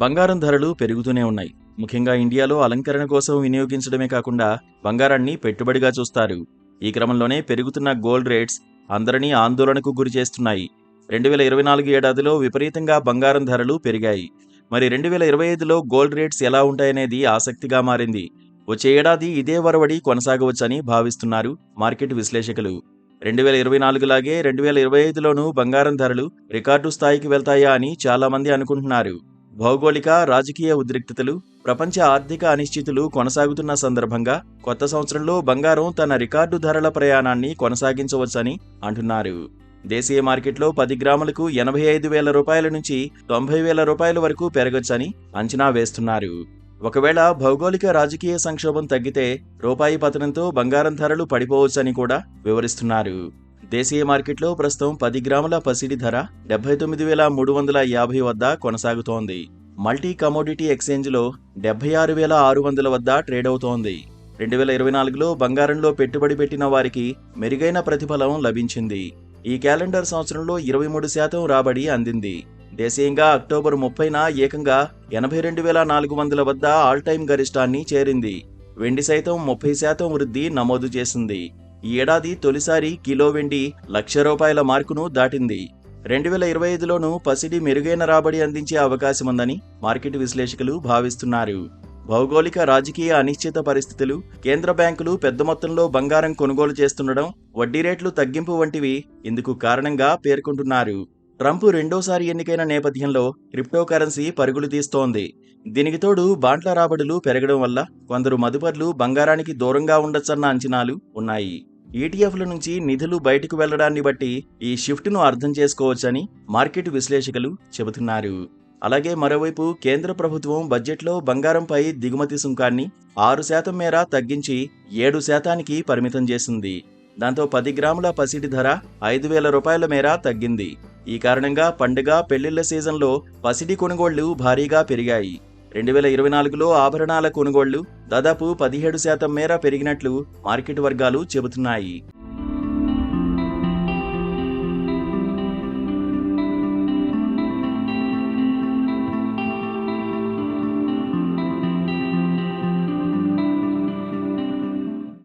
బంగారం ధరలు పెరుగుతూనే ఉన్నాయి. ముఖ్యంగా ఇండియాలో అలంకరణ కోసం వినియోగించడమే కాకుండా బంగారాన్ని పెట్టుబడిగా చూస్తారు. ఈ క్రమంలోనే పెరుగుతున్న గోల్డ్ రేట్స్ అందరినీ ఆందోళనకు గురి చేస్తున్నాయి. 2024 ఏడాదిలో విపరీతంగా బంగారం ధరలు పెరిగాయి. మరి 2025లో గోల్డ్ రేట్స్ ఎలా ఉంటాయనేది ఆసక్తిగా మారింది. వచ్చే ఏడాది ఇదే వరవడి కొనసాగవచ్చని భావిస్తున్నారు మార్కెట్ విశ్లేషకులు. 2024 లాగే 2025లోనూ బంగారం ధరలు రికార్డు స్థాయికి వెళ్తాయా అని చాలామంది అనుకుంటున్నారు. భౌగోళిక, రాజకీయ ఉద్రిక్తతలు, ప్రపంచ ఆర్థిక అనిశ్చితులు కొనసాగుతున్న సందర్భంగా కొత్త సంవత్సరంలో బంగారం తన రికార్డు ధరల ప్రయాణాన్ని కొనసాగించవచ్చని అంటున్నారు. దేశీయ మార్కెట్లో 10 గ్రాములకు 85,000 రూపాయల నుంచి 90,000 రూపాయల వరకు పెరగొచ్చని అంచనా వేస్తున్నారు. ఒకవేళ భౌగోళిక రాజకీయ సంక్షోభం తగ్గితే రూపాయి పతనంతో బంగారం ధరలు పడిపోవచ్చని కూడా వివరిస్తున్నారు. దేశీయ మార్కెట్లో ప్రస్తుతం 10 గ్రాముల పసిడి ధర 79,350 వద్ద కొనసాగుతోంది. మల్టీ కమోడిటీ ఎక్స్చేంజ్లో 76,600 వద్ద ట్రేడ్ అవుతోంది. 2024లో బంగారంలో పెట్టుబడి పెట్టిన వారికి మెరుగైన ప్రతిఫలం లభించింది. ఈ క్యాలెండర్ సంవత్సరంలో 23% రాబడి అందింది. దేశీయంగా అక్టోబర్ 30న ఏకంగా 82,400 వద్ద ఆల్ టైమ్ గరిష్టాన్ని చేరింది. వెండి సైతం 30% వృద్ధి నమోదు చేసింది. ఈ ఏడాది తొలిసారి కిలో వెండి ₹1,00,000 మార్కును దాటింది. 2025లోనూ పసిడి మెరుగైన రాబడి అందించే అవకాశముందని మార్కెట్ విశ్లేషకులు భావిస్తున్నారు. భౌగోళిక రాజకీయ అనిశ్చిత పరిస్థితులు, కేంద్ర బ్యాంకులు పెద్ద మొత్తంలో బంగారం కొనుగోలు చేస్తుండడం, వడ్డీ రేట్లు తగ్గింపు వంటివి ఇందుకు కారణంగా పేర్కొంటున్నారు. ట్రంప్ రెండోసారి ఎన్నికైన నేపథ్యంలో క్రిప్టో కరెన్సీ పరుగులు తీస్తోంది. దీనికి తోడు బాండ్ల రాబడులు పెరగడం వల్ల కొందరు మదుపర్లు బంగారానికి దూరంగా ఉండొచ్చన్న అంచనాలు ఉన్నాయి. ఈటీఎఫ్ల నుంచి నిధులు బయటకు వెళ్లడాన్ని బట్టి ఈ షిఫ్ట్ను అర్థం చేసుకోవచ్చని మార్కెట్ విశ్లేషకులు చెబుతున్నారు. అలాగే మరోవైపు కేంద్ర ప్రభుత్వం బడ్జెట్లో బంగారంపై దిగుమతి సుంకాన్ని 6% మేర తగ్గించి 7%కి పరిమితం చేసింది. దాంతో 10 గ్రాముల పసిడి ధర 5,000 రూపాయల మేర తగ్గింది. ఈ కారణంగా పండుగ, పెళ్లిళ్ల సీజన్లో పసిడి కొనుగోళ్లు భారీగా పెరిగాయి. 2024లో ఆభరణాల కొనుగోళ్లు దాదాపు 17% మేర పెరిగినట్లు మార్కెట్ వర్గాలు చెబుతున్నాయి.